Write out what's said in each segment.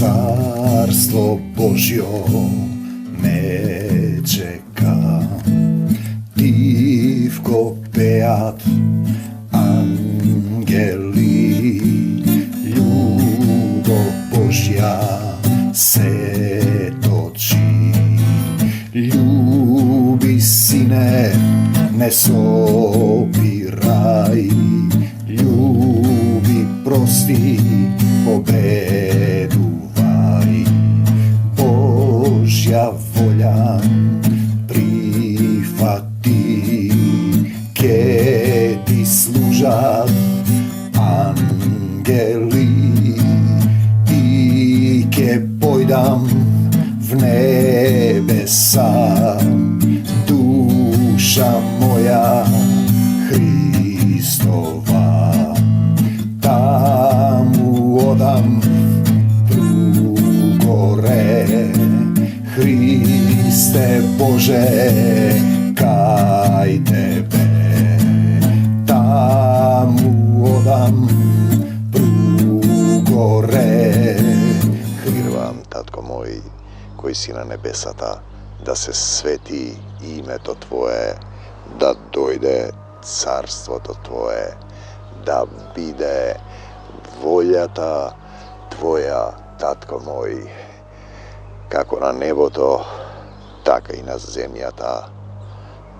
Carstvo Božjo me čeka, divko pejat angeli, ljubav Božja se toči. Ljubi sine, ne sopiraj, ljubi prosti, pobeduvaj. Božja volja prihvati, ke ti služat angeli i ke pojdam v nebesa, duša moja Hristova, tamu odam drugore. Hriste Bože, kaj tebe, tamu odam drugore. Hvala vam, Tatko moj, koji si na nebesata, da se sveti ime to Tvoje, da dojde carstvo to Tvoje, da bide voljata Tvoja, Tatko moj, kako na nebo to, taka i na zemlja ta,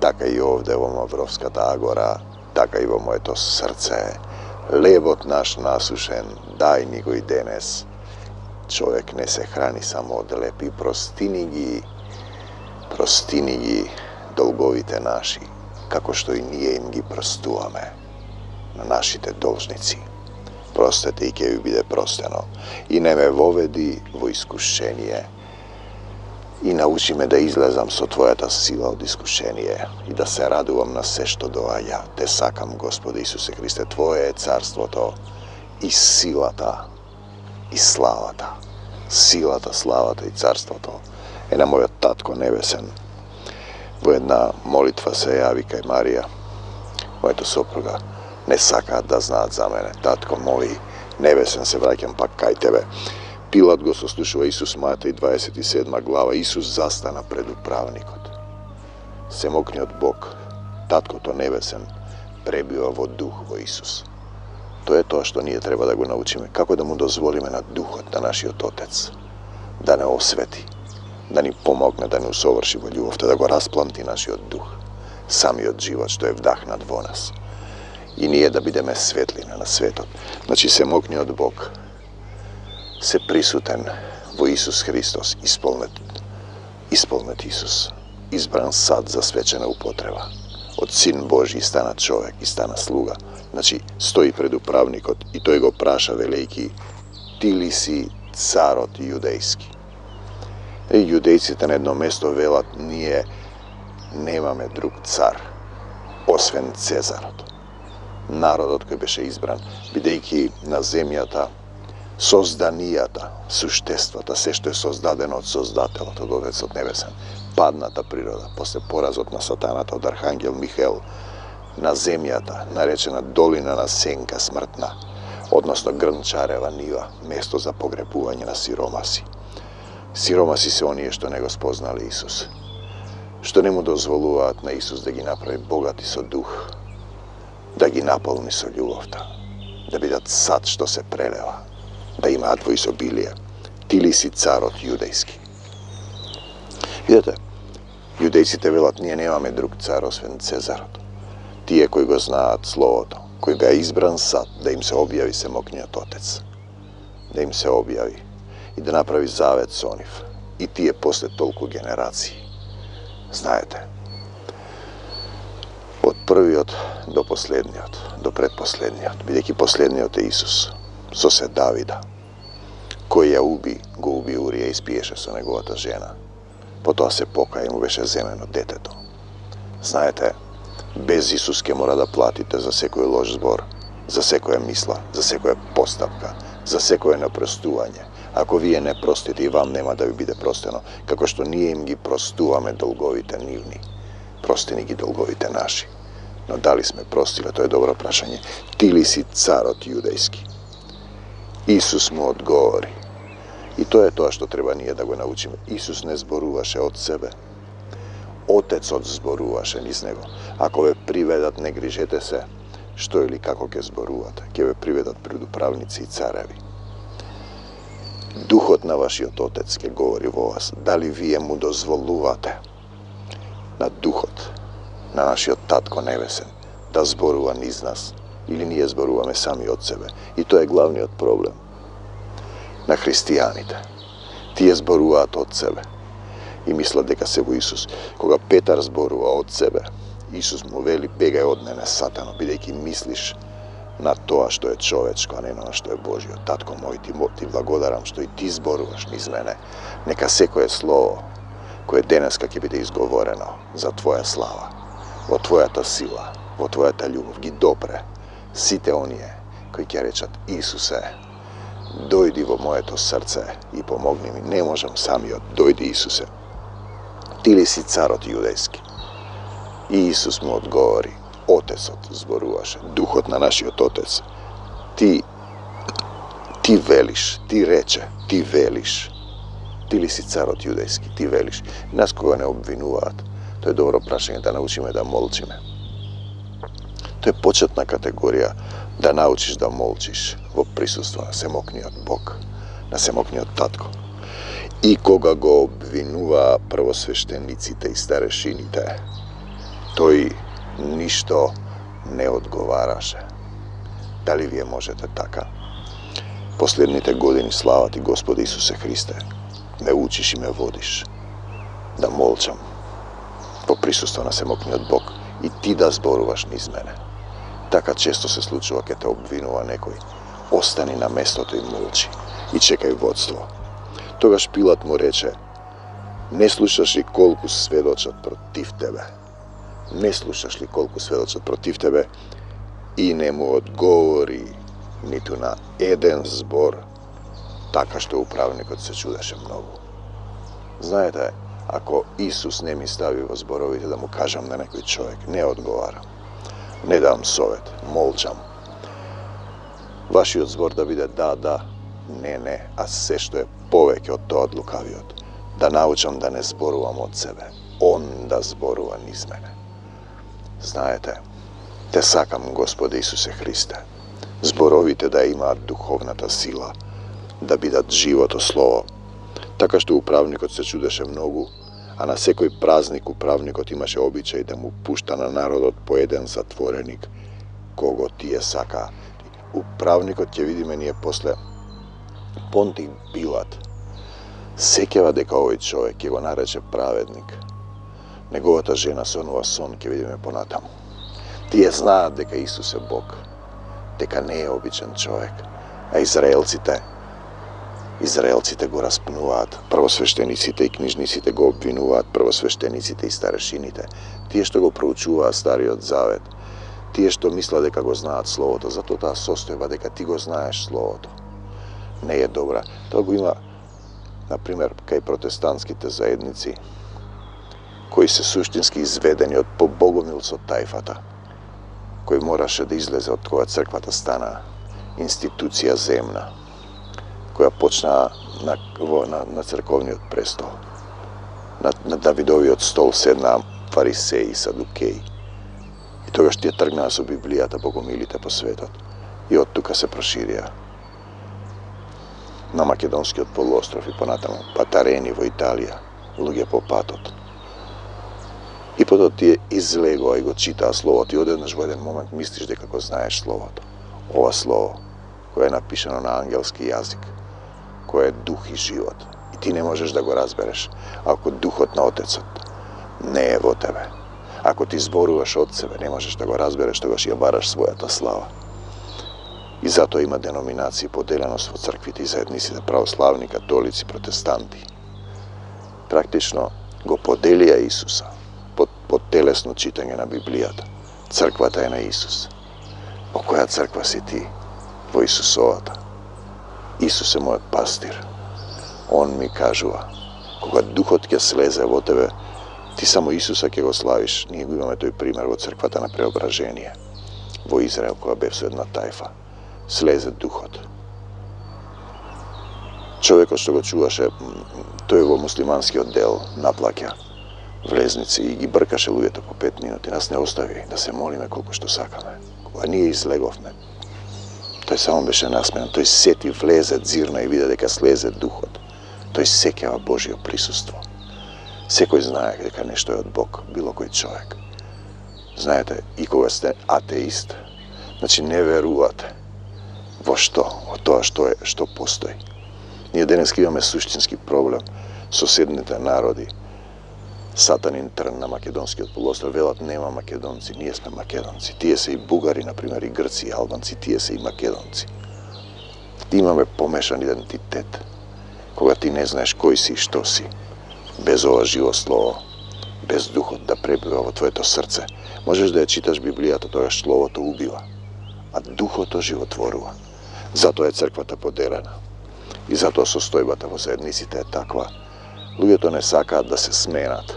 taka i ovdje ovo Vrovska Tagora, taka i ovo moje to srce, lebot naš nasušen, daj mi go i denes. Čovjek ne se hrani samo od lepi prostinigi dolgovite naši, kako što i nije im gi prostuame, na našite dolžnici. Prostete i ke vi bide prosteno, i ne me vovedi vo iskušenije, i nauči me da izlezam so Tvoja ta sila od iskušenije i da se radujem na sve što događa. Te sakam, Gospode Isuse Hriste, Tvoje je carstvo to i sila ta i slava ta. Sila ta, slava ta i carstvo to. Na moj Tatko nebesen, vo jedna molitva se javi kaj Marija, moja to supruga, ne saka da znat za mene. Tatko moj nebesen, se vraćam pa kaj Tebe. Pilat go soslušava Isus Matej 27. glava, Isus zastana pred upravnikot. Se mokni od Bog, Tatko to nebesen, prebiva vo duh vo Isus. To je to što nije treba da go naučime. Kako da mu dozvolime na duhot, na naši Otec, da ne osveti, da ni pomogne, da ne usovrši vo ljubav, da go rasplanti naši od duh, sami od život, što je vdah nad vo nas. I nije da bideme svetlina na svetot. Znači se mokni od Bog, se prisuten vo Isus Hristos, ispolnet Isus, izbran sad za svečana upotreba. Od sin Božji stana čovjek i stana sluga. Znači, stoji pred upravnikot i to je go praša veliki, ti li si carot judejski. Judejci te na jedno mesto velat nema me drug car, osven Cezarot. Narodot koji beše izbran, bidejki na zemljata, sozdanijata, suštestvata, sve što je sozdadeno od sozdatelja, od Otec od nebesen, padnata priroda, posle porazotna satanata od Arhangel Mihael, na zemljata, narečena dolina senka smrtna, odnosno grnčareva niva, mjesto za pogrebuvanje na siromasi. Siromasi se oni je što nego spoznali Isus, što ne mu dozvoluvat na Isus da gi napravi bogati so duh, da gi napolni so ljubavta, da bi dat sad što se preleva, da ima advo izobilije. Ti li si carot judejski. Vidite, judejci te velat nema me drug car osven Cezarot. Ti je koji go znat slovoto, koji ga je izbran sad, da im se objavi se moknjat Otec. Da im se objavi i da napravi zavet s oniv. I ti je posle toliko generaciji. Znajete, od prvi do poslednji do predposlednji bideki poslednji je Isus, so se Davida, koji je go ubi Urije i spiješe so negovata žena. Potom se pokaje mu veše zemeno deteto. Znajete, bez Isuske mora da platite za sve koje loš zbor, za sve koje misla, za sve koje postavka, za sve koje neprostuvanje. Ako vi je ne prostite i vam nema da vi bide prosteno, kako što nije im gi prostuvame dolgovite nivni, prostini gi dolgovite naši. No da li sme prostile, to je dobro prašanje. Ti li si carot judejski? Isus mu odgovori, И тоа е тоа што треба ние да го научиме. Исус не зборуваше од себе. Отецот зборуваше низ него. Ако ве приведат, не грижете се што или како ќе зборувате. Ќе ве приведат пред управници и цареви. Духот на вашиот Отец ќе говори во вас. Дали вие му дозволувате на Духот на нашиот Татко Небесен да зборува низ нас, или ние зборуваме сами од себе. И тоа е главниот проблем на христијаните. Тие зборуваат од себе и мислат дека се во Исус. Кога Петар зборува од себе, Исус му вели: бегај од мене, сатано, бидејќи мислиш на тоа што е човечко, а не на што е Божјо. Татко мој, ти благодарам што и ти зборуваш низ мене. Нека секое слово кое денеска ќе биде изговорено за твоја слава, во твојата сила, во твојата љубов, ги допре сите оние кои ќе речат: Исусе, дојди во моето срце и помогни ми. Не можам самиот. Дојди, Исусе. Ти ли си царот јудејски? И Исус му одговори. Отецот зборуваше, Духот на нашиот Отец. Ти велиш, ти рече, ти велиш. Ти ли си царот јудејски? Ти велиш. Нас кога не обвинуваат, тоа е добро прашање да научиме да молчиме. Тоа е почетна категорија да научиш да молчиш во присуство на семокниот Бог, на семокниот Татко. И кога го обвинуваа првосвештениците и старешините, тој ништо не одговараше. Дали вие можете така? Последните години, слава ти Господи Исусе Христе, ме учиш и ме водиш да молчам во присуство на семокниот Бог и ти да зборуваш низ мене. Така често се случува ке те обвинува некој. Остани на местото и молчи и чекај водство. Тогаш Пилат му рече: не слушаш ли колку сведочат против тебе? Не слушаш ли колку сведочат против тебе? И не му одговори ниту на еден збор, така што управникот се чудеше многу. Знаете, ако Исус не ми стави во зборовите да му кажам на некој човек, не одговарам, не дам совет, молчам. Вашиот збор да биде да, не, а се што е повеќе од тоа од лукавиот. Да научам да не зборувам од себе, Он да зборува низ мене. Знаете, те сакам, Господе Исусе Христе, зборовите да имаат духовната сила, да бидат живото слово. Така што управникот се чудеше многу, а на секој празник управникот имаше обичај да му пушта на народот по еден затвореник, кого тие сака. Управникот ќе видиме ние после Понтий Пилат сеќава дека овој човек ќе го нарече праведник. Неговата жена со онова сон ќе видиме понатаму. Тие знаат дека Исус е Бог, дека не е обичен човек, а Израелците го распнуваат, првосвештениците и книжниците го обвинуваат, првосвештениците и старешините, тие што го проучуваат Стариот Завет, тие што мислат дека го знаат Словото. Затоа таа состојба дека ти го знаеш Словото не е добра. Тоа го има, например, кај протестантските заедници, кои се суштински изведени од Богомил со тајфата, кој мораше да излезе од кога црквата стана институција земна, која почна на црковниот престол. На Давидовиот стол седнаа фарисеи и садукеи. И тогаш тие тргнаа со Библијата богомилите по светот. И од тука се проширија на Македонскиот полуостров и понатаму, Патарени во Италија, луѓе по патот. И потоа тие излегоа и го читаа Словото и одеднаш во еден момент мислиш дека го знаеш Словото. Ова Слово, кое е напишано на ангелски јазик, кое е дух и живот. И ти не можеш да го разбереш ако Духот на Отецот не е во тебе. Ако ти зборуваш од себе, не можеш да го разбереш, тогаш ја бараш својата слава. И затоа има деноминации, поделеност во црквите и заедниците, православни, католици, протестанти. Практично го поделија Исуса под телесно читање на Библијата. Црквата е на Исус. Во која црква си ти? Во Исусовата. Исус е мојот пастир. Он ми кажува, кога Духот ќе слезе во тебе, ти само Исуса ќе го славиш. Ние го имаме тој пример во црквата на Преображение. Во Израел, кога бев со една тајфа, слезе Духот. Човекот што го чуваше, тој во муслимански оддел наплаќа влезници и ги бркаше луѓето по 5 минути. Нас не остави да се молиме колку што сакаме. Кога ние излеговме, тој само беше насменен. Тој сети, влезе, дзирна и виде дека слезе духот. Тој сеќава Божјо присуство. Секој знае дека нешто е од Бог, било кој човек. Знаете, и кога сте атеист, значи не верувате во што, во тоа што постои. Ние денес имаме суштински проблем. Соседните народи, Сатанин трн на македонскиот полуостров, велат нема македонци, ние сме македонци. Тие се и бугари, например, и грци, и албанци, тие се и македонци. Имаме помешан идентитет. Кога ти не знаеш кој си и што си, без ова живо слово, без духот да пребива во твоето срце, можеш да ја читаш Библијата, тогаш словото убива, а духото животворува. Затоа е црквата поделена. И затоа состојбата во заедниците е таква. Луѓето не сакаат да се сменат.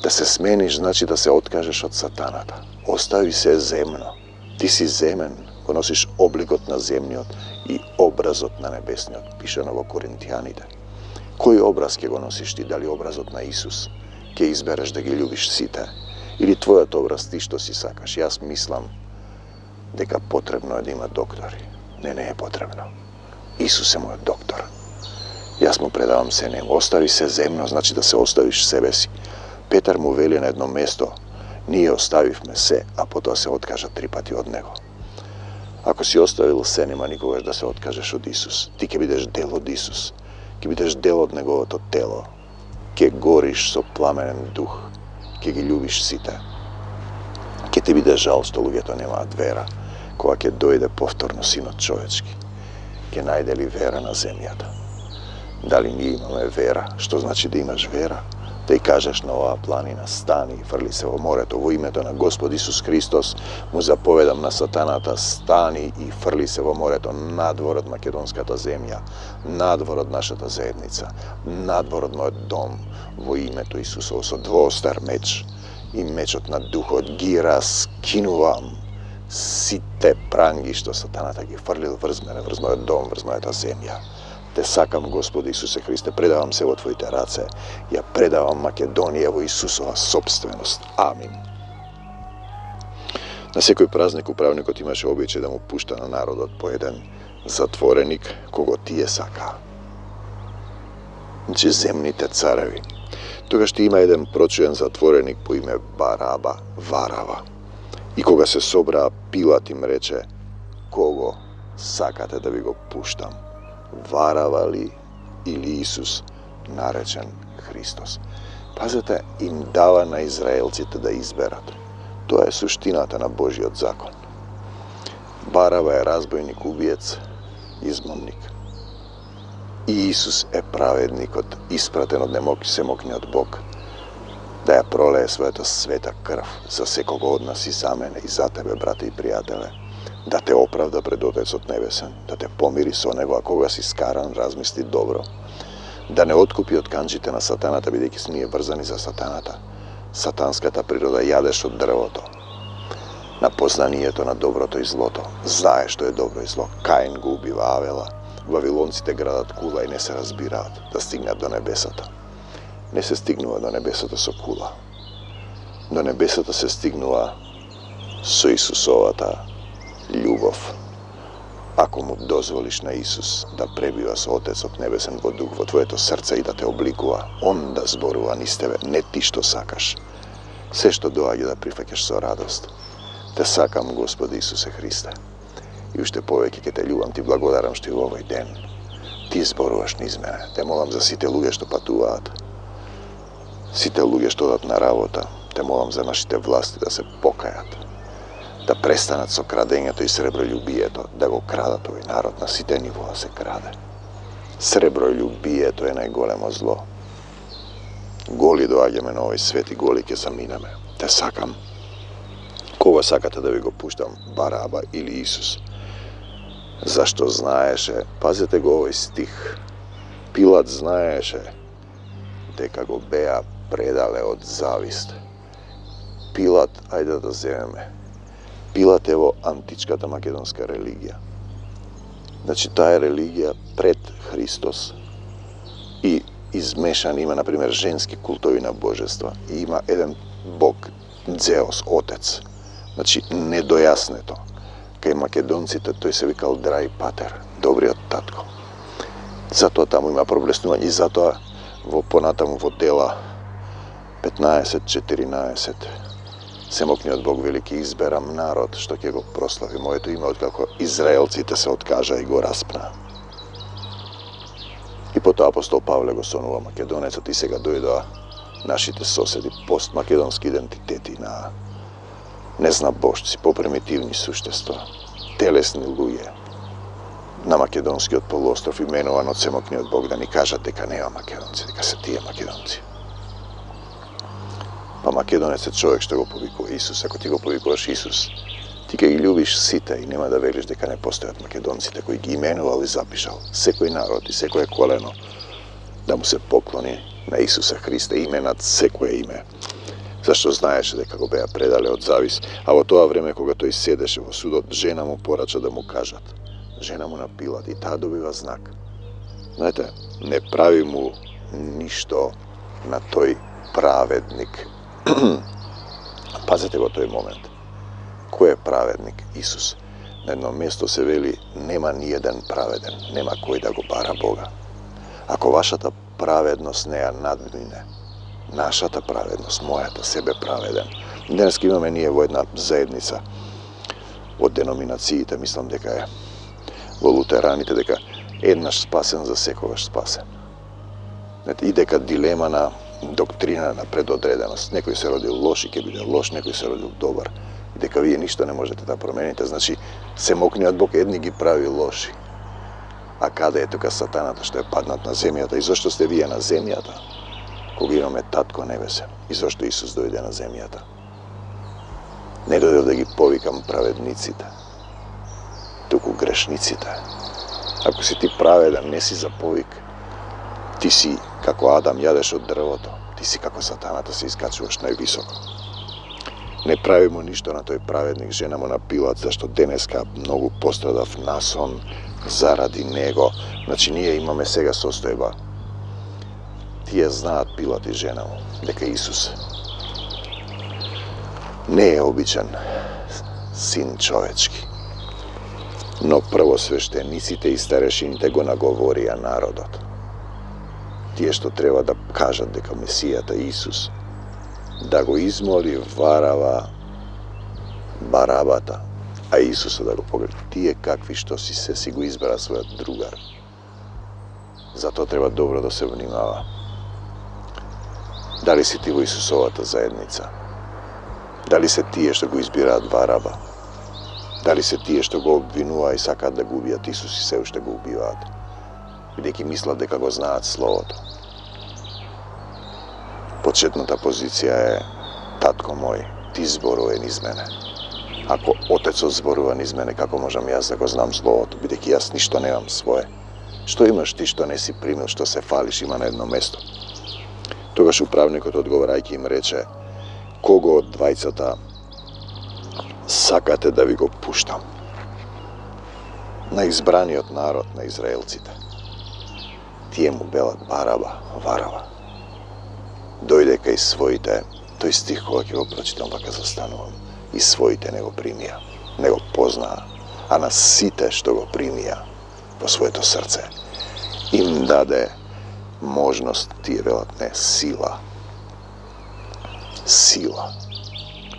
Да се смениш значи да се откажеш од сатаната. Остави се земно. Ти си земен, го носиш обликот на земниот и образот на небесниот, пишано во Коринтијаните. Кој образ ќе го носиш ти? Дали образот на Исус? Ќе избереш да ги љубиш сите? Или твојот образ ти што си сакаш? Јас мислам дека потребно е да има доктори. Не е потребно. Исус е мојот доктор. Јас му предавам се нему. Остави се земно, значи да се оставиш себе си. Петар му вели на едно место, ние оставивме се, а потоа се откажа 3 пати од него. Ако си оставил се, нема никогаш да се откажеш од Исус. Ти ќе бидеш дел од Исус. Ќе бидеш дел од неговото тело. Ќе гориш со пламенен дух. Ќе ги љубиш сите. Ќе ти биде жал што луѓето немаат вера, кога ќе дојде повторно Синот човечки. Ќе најде ли вера на земјата? Дали ние имаме вера? Што значи да имаш вера? Да и кажеш на оваа планина, стани и фрли се во морето, во името на Господ Исус Христос, му заповедам на сатаната, стани и фрли се во морето, надвор од македонската земја, надвор од нашата заедница, надвор од мојот дом, во името Исусово, со двоостар меч и мечот на духот ги раскинувам сите пранги што сатаната ги фрлил врз мене, врз мојот дом, врз мојата земја. Те сакам, Господи Исусе Христе, предавам се во Твоите раце. Ја предавам Македонија во Исусова собственост. Амин. На секој празник управникот имаше обичај да му пушта на народот по еден затвореник, кого тие сака. Значи земните цареви. Тогаш ти има еден прочуен затвореник по име Бараба, Варава. И кога се собраа, Пилат им рече, кого сакате да ви го пуштам? Варава ли или Исус, наречен Христос? Пазете, им дава на израелците да изберат. Тоа е суштината на Божиот закон. Барава е разбойник, убиец, измамник. И Исус е праведникот, испратен од всемогниот Бог, да ја пролее својата света крв за секого од нас и за мене и за тебе, брате и пријателе, да те оправда пред Отецот Небесен, да те помири со Него, а кога си скаран, размисли добро, да не откупи од канџите на сатаната, бидејќи сме ние врзани за сатаната. Сатанската природа јадеш од дрвото, на познанието на доброто и злото. Знае што е добро и зло. Каин го убива Авела, вавилонците градат кула и не се разбираат да стигнат до небесата. Не се стигнува до небесата со кула. До небесата се стигнува со Исусовата љубов. Ако му дозволиш на Исус да пребива со Отецот Небесен во дух во твоето срце и да те обликува, Он да зборува низ тебе, не ти што сакаш. Се што доаѓа да прифаќаш со радост. Те сакам, Господи Исусе Христе. И уште повеќе ќе те љубам, ти благодарам што и во овој ден ти зборуваш низ мене. Те молам за сите луѓе што патуваат, сите луѓе што одат на работа. Те молам за нашите власти да се покајат, да престанат со крадењето и среброљубието, да го крадат овој народ, на сите нивоа се краде. Среброљубието е најголемо зло. Голи доаѓаме на овој свет и голи ќе заминеме. Те сакам. Кога сакате да ви го пуштам, Бараба или Исус? Зашто знаеше, пазете го овој стих, Пилат знаеше дека го беа предале од завист. Пилат, ајде да земеме, Пилат е во античката македонска религија. Znači, ta je religija pred Hristos i izmešan ima, na primjer, ženski kultovina božestva i ima jedan bog, Zeus, otec. Znači, nedojasne to. Kaj Makedonci, to se vikal dragi pater, dobri tatko. Zato tamo ima problesnuvanje i zato ponatamo vodela 15-14 se mokni od Bog veliki izberam narod, što ke go proslavi moje to ime, otkako Izraelci te se odkaža i go raspna. I potom apostol Pavle go sonува Makedoneca, ti se ga dojda našite sosedi, postmakedonski identiteti na neznabošci, poprimitivni suštestva, telesni luje, na makedonski od poluostrov imenovan od se mokni od Bog, da ni kaža deka nema Makedonci, deka se tije Makedonci. Pa Makedonec je čovjek što go povikuje Isus. Ako ti go povikuješ Isus, ti ga i ljubiš site i nema da veliš deka ne postoje Makedonci, koji gi imenovali zapišal. Sekoj narod i sekoje koleno da mu se pokloni na Isusa Hrista, ime nad sekoje ime. Zašto znaješ deka go beja predale od zavis, a od toga vreme koga to isjedeše vo sudot, žena mu porača da mu kažat. Žena mu napilat i ta dobiva znak. Znajte, ne pravi mu ništo na toj pravednik. Pazite go, to je moment. Ko je pravednik? Isus. Na jednom mjestu se veli, nema nijedan praveden, nema koji da go bara Boga. Ako vašata pravednost neja nadmine, našata pravednost, mojata sebe praveden. Danas imаме ние во една заедница од деноминациите, мислам дека е во лутераните, дека еднаш спасен за секогаш спасен. И дека дилема на доктрина на предодреденост. Некој се родил лош и ќе биде лош, некој се родил добар. И дека вие ништо не можете да промените. Значи, семокниот Бог едни ги прави лоши. А каде е тука сатаната што е паднат на земјата? И зашто сте вие на земјата? Кога имаме Татко Небесен. И зашто Исус дојде на земјата? Не дојде да ги повикам праведниците, туку грешниците. Ако си ти праведен, не си за повик. Ти си како Адам, јадеш од дрвото. Ти си како сатаната, се искачуваш највисоко. Не прави му ништо на тој праведник, жена му на Пилат, зашто денеска многу пострадав насон заради него. Значи, ние имаме сега состојба. Тие знаат, Пилат и жена му, дека Исус не е обичен син човечки. Но првосвештениците и старешините го наговорија народот. Тие што треба да кажат дека Месијата Исус да го измоли Варава Барабата, а Исуса да го погледа. Тие какви што си го избра својот другар. Затоа треба добро да се внимава. Дали си ти во Исусовата заедница? Дали се тие што го избираат Вараба? Дали се тие што го обвинуваат и сакаат да го убијат Исус и се уште го убиваат? Бидејќи мислат дека го знаат Словото. Почетната позиција е: Татко мој, ти зборувај низ мене. Ако Отецот зборува низ мене, како можам јас да го знам Словото, бидејќи јас ништо немам свое? Што имаш ти што не си примил, што се фалиш, има на едно место? Тогаш управникот одговарајќи им рече: кого од двајцата сакате да ви го пуштам? На избраниот народ на израелците. Тие му белат Бараба, Варава. Дојде кај своите, тој стих кога ќе го прочитам, вака застанувам, и своите не го примија, не го познаа, а на сите што го примија во своето срце, им даде можност, тие велат не, сила. Сила.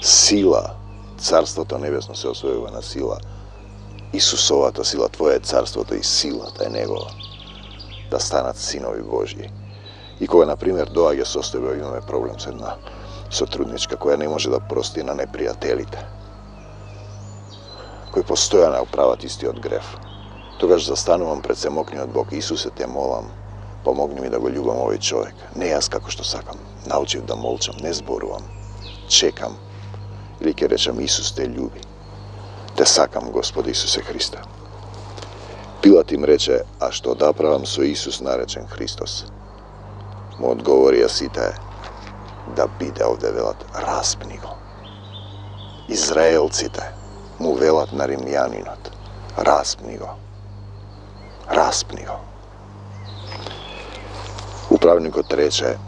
Сила. Царството небесно се освојува на сила. Исусовата сила, Твое е царството и силата е Негова. Да станат синови Божји. И кога, например, доаѓа состојба, имаме проблем со една сотрудничка која не може да прости на непријателите, кои постојано прават истиот греф. Тогаш застанувам пред семокниот Бог: Исусе, те молам, помогни ми да го љубам овој човек. Не јас како што сакам, научив да молчам, не зборувам, чекам. Или ќе речам: Исус те љуби. Те сакам, Господи Исусе Христе. Пилат им рече: а што да правам со Исус наречен Христос? Му одговорија сите: да биде овде, велат, распни го. Израелците му велат на римјанинот: распни го. raspni go. Upravnikot reče,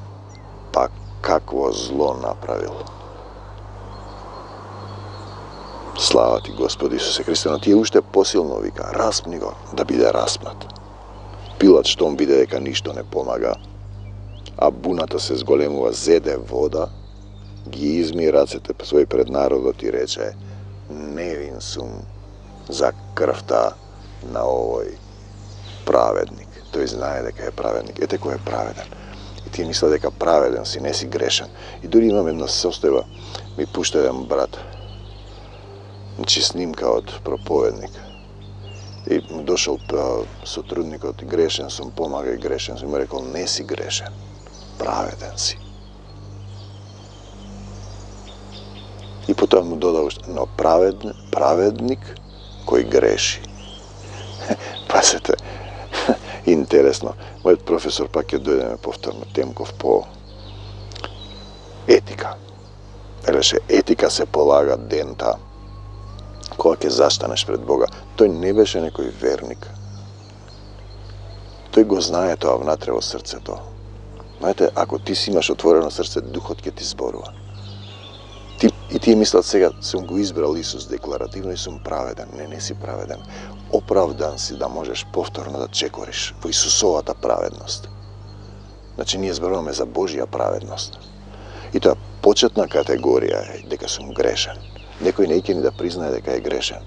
pa kakvo zlo napravil. Slava ti, Gospod Isuse Hrisте, но тие уште посилно вика, распни го, да биде распнат. Пилат штом биде дека ништо не помага, а буната се зголемува, зеде вода, ги изми рацете свој пред народот и рече, невин сум за крвта на овој праведник. Тој знае дека е праведник. Ете кој е праведен. И ти мисля дека праведен си, не си грешен. И дури имам една состојба, ми пушта еден брат, значи снимка од проповедник. И му дошол сотрудникот и грешен сум, помагај грешен сум. И му рекол, не си грешен, праведен си. И потоа му додал, но праведник кој греши. Пасете, интересно. Мојот професор пак ќе дојдеме повторно, Темков, по етика. Велеше, етика се полага дента кога ќе застанеш пред Бога. Тој не беше некој верник. Тој го знае тоа внатре во срцето. Знаете, ако ти си имаш отворено срце, духот ќе ти зборува. И тие мислат сега, сум го избрал Исус декларативно и сум праведен. Не си праведен. Оправдан си да можеш повторно да чекориш во Исусовата праведност. Значи, ние зборуваме за Божја праведност. И тоа почетна категорија е дека сум грешен. Некој не ќе ни да признае дека е грешен,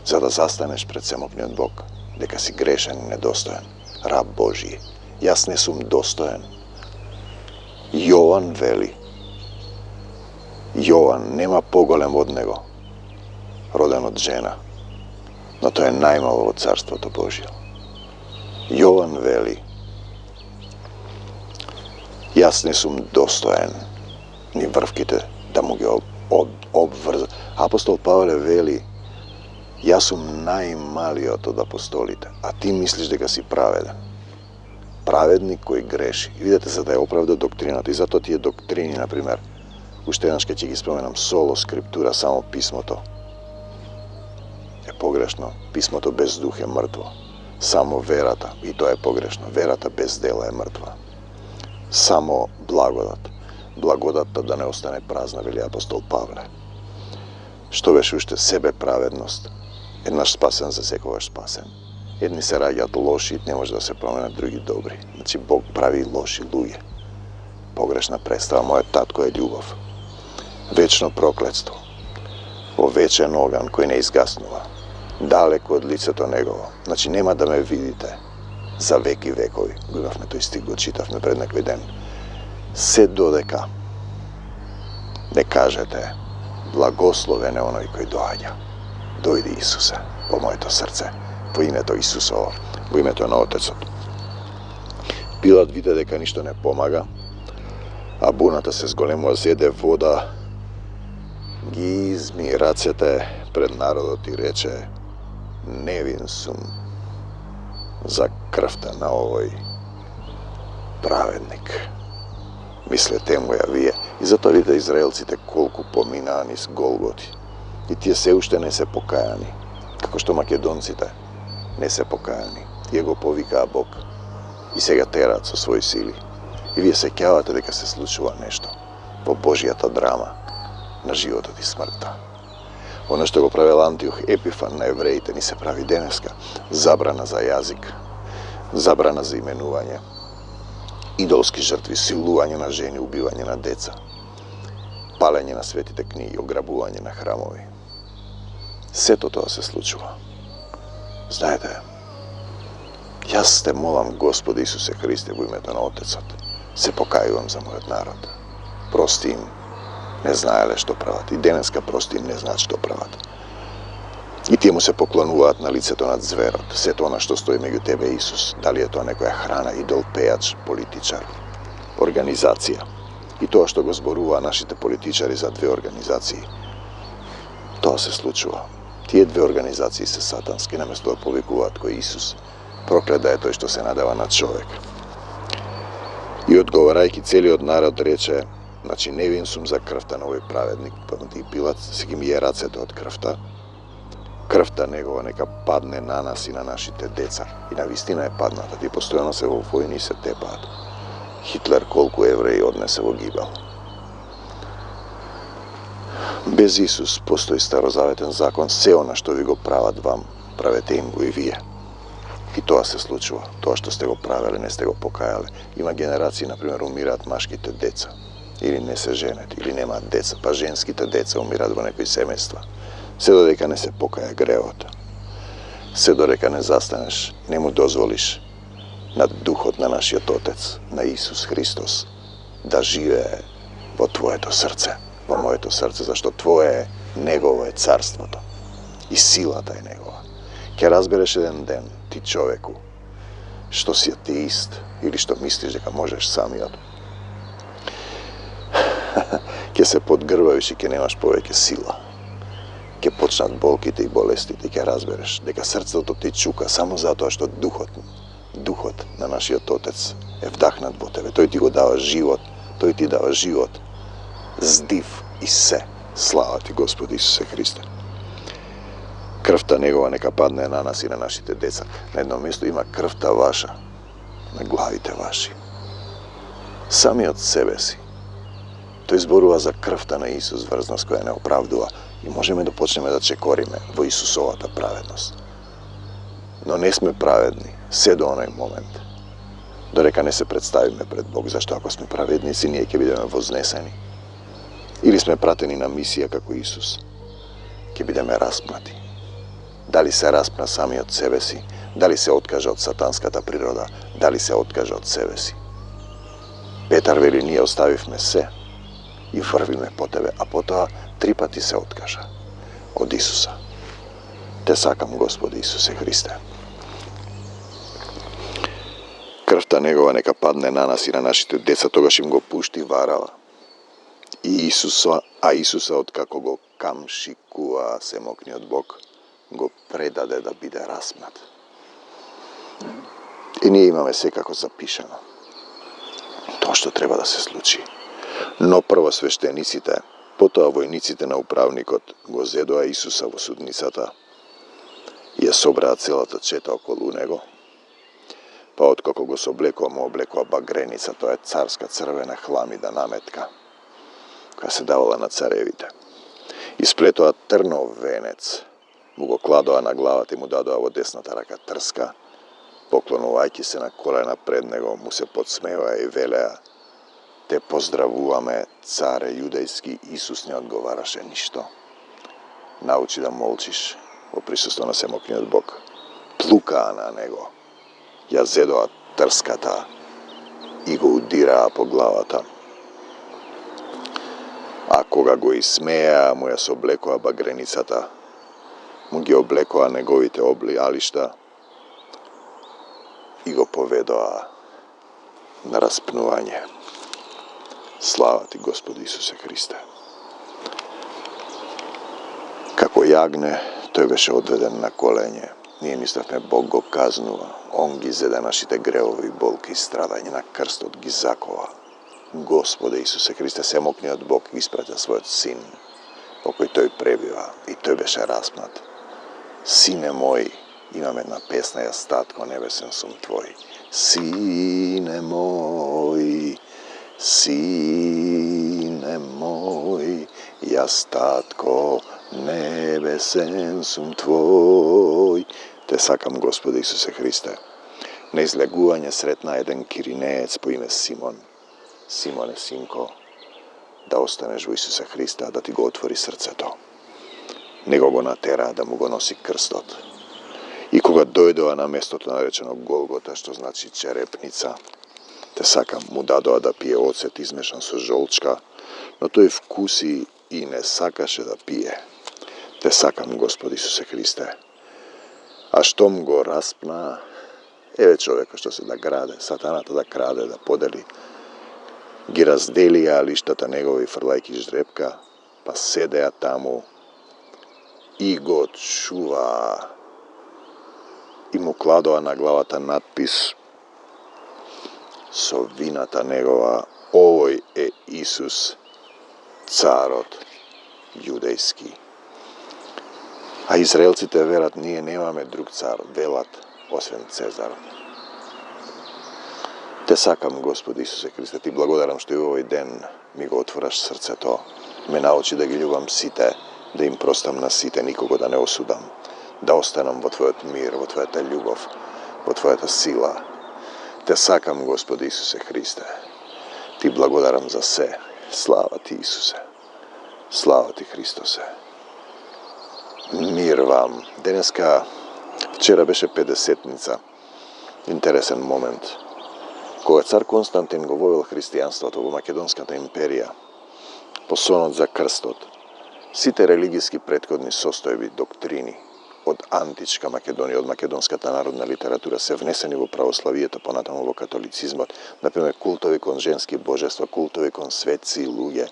за да застанеш пред семокниот Бог, дека си грешен и недостоен, раб Божи. Јас не сум достоен. Јован вели, Јован нема поголем од него, роден од жена, но тој е најмало во Царството Божјо. Јован вели, јас не сум достоен ни врвките да му ги обврза. Апостол Павле вели, јас сум најмалиот од апостолите, а ти мислиш дека си праведен. Праведник кој греши. И видите, за да ја оправда доктрината. И затоа тие доктрини, например, уште еднаш ќе ги споменам, соло скриптура, само писмото е погрешно. Писмото без дух е мртво. Само верата, и тоа е погрешно. Верата без дела е мртва. Само благодат. Благодатта да не остане празна, вели апостол Павле. Што беше уште себе праведност? Еднаш спасен, за секогаш спасен. Едни се раѓаат лоши, не може да се променат, други добри. Значи Бог прави лоши луѓе. Погрешна представа, мојот татко е љубов. Вечно проклетство. Во вечен оган кој не изгаснува. Далеко од лицето негово. Значи нема да ме видите за веки векови. Го имавме тој стих, го читавме пред некој ден. Се додека не кажете благословен е оној кој доаѓа. Дојди Исусе во моето срце, во името Исусово, во името на Отецот. Пилат виде дека ништо не помага, а буната се зголемува, зеде вода, ги изми рацете пред народот и рече, невин сум за крвта на овој праведник. Мислете му ја вие. И затоа видите израелците колку поминаа низ Голготи. И тие се уште не се покајани. Како што македонците не се покајани. Тие го повикаа Бог. И сега тераат со своји сили. И вие се ќавате дека се случува нешто во Божјата драма на животот и смртта. Оно што го правил Антиох Епифан на евреите ни се прави денеска. Забрана за јазик, забрана за именување, идолски жртви, силување на жени, убивање на деца, палење на светите книги, ограбување на храмови. Сето тоа се случува. Знаете, јас те молам, Господи Исусе Христе, во името на Отецот, се покајувам за мојот народ. Прости им, не знаеле што прават. И денеска прости им, не знаат што прават. И тие му се поклонуваат на лицето на зверот. Сето она што стои меѓу тебе и Исус. Дали е тоа некоја храна, идол, пејач, политичар, организација. И тоа што го зборуваа нашите политичари за две организации. Тоа се случува. Тие две организации се сатански, наместо да повикуваат кој Исус. Проклет да е тој што се надева на човек. И одговарајќи целиот народ рече, значи невин сум за крвта на овој праведник, па и Пилат си ги мие рацете од крвта. Крвта негова нека падне на нас и на нашите деца. И на вистина е падната. Ти постојано се во војни и се тепаат. Хитлер колку евреи однесе во гибел. Без Исус постои старозаветен закон, се она што ви го прават вам, правете им го и вие. И тоа се случува. Тоа што сте го правеле, не сте го покајале. Има генерации, например, умираат машките деца. Или не се женат, или немаат деца, па женските деца умираат во некои семејства. Се додека не се покаја гревот. Се додека не застанеш, не му дозволиш на духот на нашиот Отец, на Исус Христос, да живее во твоето срце, во моето срце, зашто твое е, негово е царството. И силата е негова. Ке разбереш еден ден, ти човеку, што си атеист, или што мислиш дека можеш самиот, ке се подгрбавиш и ке немаш повеќе сила. Ке почнат болките и болестите и ке разбереш дека срцето ти чука само затоа што духот на нашиот Отец е вдахнат во тебе. Тој ти го дава живот, тој ти дава живот, здив и се. Слава ти, Господи Исусе Христе. Крвта негова нека падне на нас и на нашите деца. На едно место има крвта ваша, на главите ваши. Самиот себе си. Тој зборува за крвта на Исус, врзност која не оправдува, и можеме да почнеме да чекориме во Исусовата праведност. Но не сме праведни се до оној момент, додека не се представиме пред Бог, зашто ако сме праведници, ние ќе бидеме вознесени. Или сме пратени на мисија како Исус, ќе бидеме распнати. Дали се распна самиот себе си, дали се откажа од сатанската природа, дали се откажа од себе си. Петар вели, ние оставивме се и врвиме по тебе, а потоа 3 пати се откажа од Исуса. Те сакам, Господи Исусе Христе. Крвта негова нека падне на нас и на нашите деца, тогаш им го пушти варала. И Исуса откако го камшикува семокниот Бог, го предаде да биде распнат. И ние имаме секако запишано тоа што треба да се случи. Но прво свештениците, потоа војниците на управникот го зедоа Исуса во судницата и ја собраа целата чета околу него. Па откако го соблекува, му облекува багреница, тоа е царска црвена хламида наметка, која се давала на царевите. Исплетоа трнов венец, му го кладоа на главата и му дадоа во десната рака трска, поклонувајќи се на колена пред него, му се подсмева и велеа: те поздравуваме, царе јудајски. Исус не одговараше ништо. Научи да молчиш во присуство на семокниот Бог. Плукаа на него, ја зедоа трската и го удираа по главата. А кога го исмеа, му ја соблекоа багреницата, му ги облекоа неговите облиалишта и го поведоа на распнување. Слава ти, Господи Исусе Христе. Како јагне, тој беше одведен на колене. Ние мислевме Бог го казнува. Он ги зеде нашите гревови, болки и страдање, на крстот ги закова. Господе Исусе Христе, семокниот Бог испратја својот син, по кој тој пребива, и тој беше распнат. Сине мој, имам една песна, јас татко небесен сум твој. Сине мој, сине мој, јас татко небесен сум твој. Те сакам, Господи Исусе Христе. На излегување сретна еден киринеец по име Симон. Симоне, синко, да останеш во Исусе Христа, да ти го отвори срцето. Него го натера да му го носи крстот. И кога дојдоа на местото наречено Голгота, што значи черепница, те сакам, му дадоа да пие оцет измешан со жолчка, но тој вкуси и не сакаше да пие. Те сакам, Господи Исусе Христе. А штом го распна, еве човекот што се да краде, сатаната да краде, да подели, ги разделија лиштата негови фрлајки ждрепка, па седеа таму и го чува и му кладоа на главата надпис со вината негова: овој е Исус, царот јудејски. A Израелците верат, ние немаме друг цар, велат, освен Цезар. Те сакам, Господи Исусе Христе, Ти благодарам што и овој ден ми го отвораш срцето, ме научи да ги љубам сите, да им простам на сите, никого да не осудам, да останам во Твојот мир, во Твојата љубов, во Твојата сила. Те сакам, Господи Исусе Христе. Ти благодарам за се. Слава Ти, Исусе. Слава Ти, Христосе. Мир вам. Вчера беше 50-ница. Интересен момент. Кога цар Константин го вовел христијанството во Македонската империја, по сонот за крстот, сите религиски претходни состојби, доктрини од античка Македонија, од македонската народна литература се внесени во православието, понатаму во католицизмот, например култови кон женски божества, култови кон светци и луѓе,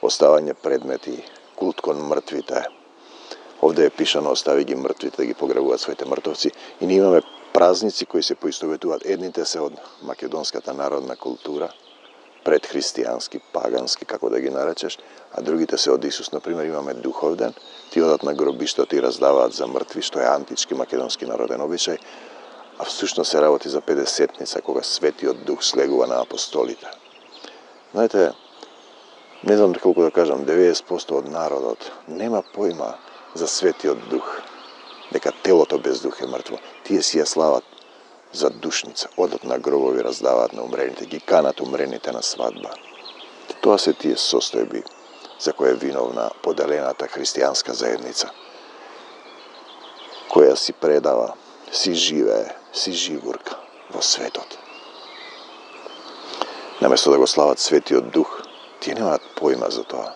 оставање предмети, култ кон мртвите. Овде е пишано остави ги мртвите да ги погребуваат своите мртовци и ние имаме празници кои се поистоветуваат. Едните се од македонската народна култура, предхристијански, пагански, како да ги наречеш, а другите се од Исус. Например, имаме Духовден, ти одат на гробиштето и раздаваат за мртви, што е антички македонски народен обичај, а всушност се работи за 50-ница, кога Светиот Дух слегува на апостолите. Знаете, не знам колку да кажам, 90% од народот нема појма за Светиот Дух, дека телото без дух е мртво. Тие си ја слават за душница, одат на гробови, раздаваат на умрените, ги канат умрените на свадба. Тоа се тие состојби за која е виновна поделената христијанска заедница, која си предава, си живее, си живурка во светот. Наместо да го слават Светиот Дух, тие немаат појма за тоа.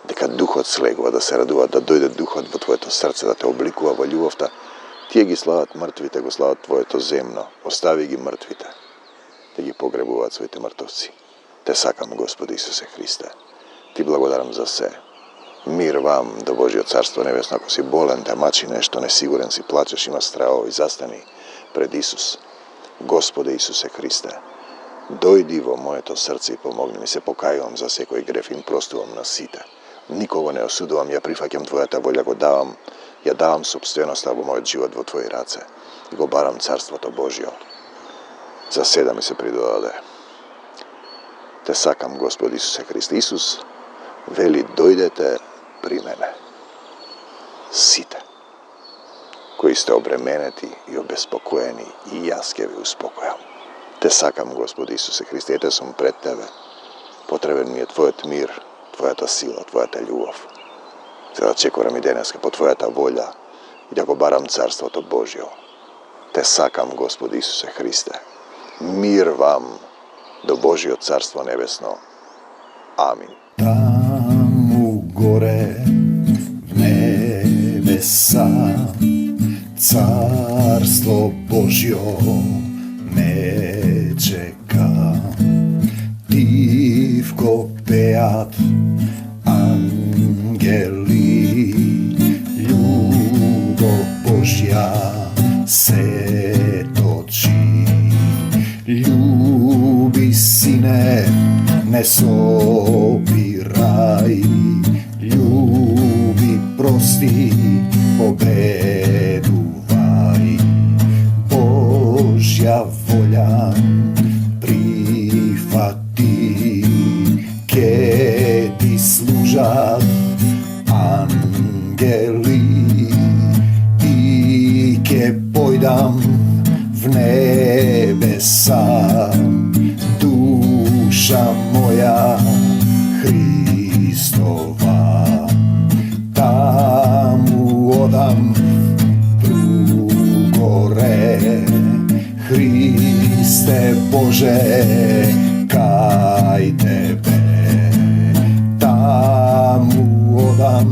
Дека Духот слегува, да се радува, да дојде Духот во твоето срце, да те обликува во љубовта. Тие ги слават мртвите, го слават твоето земно. Остави ги мртвите, да ги погребуваат своите мртовци. Те сакам, Господи Исусе Христе. Ти благодарам за се. Мир вам до Божиот Царство Небесно. Ако си болен, те мачи нешто, несигурен си, плачеш, има страови, застани пред Исус. Господи Исусе Христе, дојди во моето срце и помогни ми. Се покајувам за секој греф, им простувам на сите. Никого не осудувам, ја прифаќам Твојата волја, ја давам собственоста во мојот живот во Твои раце и го барам Царството Божјо. За се да ми се придодаде. Те сакам, Господи Исусе Христе. Исус вели, дојдете при мене. Сите, кои сте обременети и обеспокоени, и јас ќе ви успокојам. Те сакам, Господи Исусе Христе, ете сум пред Тебе. Потребен ми е Твојот мир, Твојата сила, Твојата љубов. За да чекорам и денеска по Твојата волја и да го барам Царството Божјо. Те сакам, Господи Исусе Христе. Мир вам до Божиот Царство Небесно. Амин. Таму горе в небеса Царство Божјо ме чека. Тивко пеат ангели, љубов Божја се точи. Љуби, сине, не собирај, љуби, прости, победувај. Божја волја прифати, ке ти служат ангели и ке појдам в небеса. Душа моја Христова, таму одам горе. Христе Боже, кај Тебе, таму одам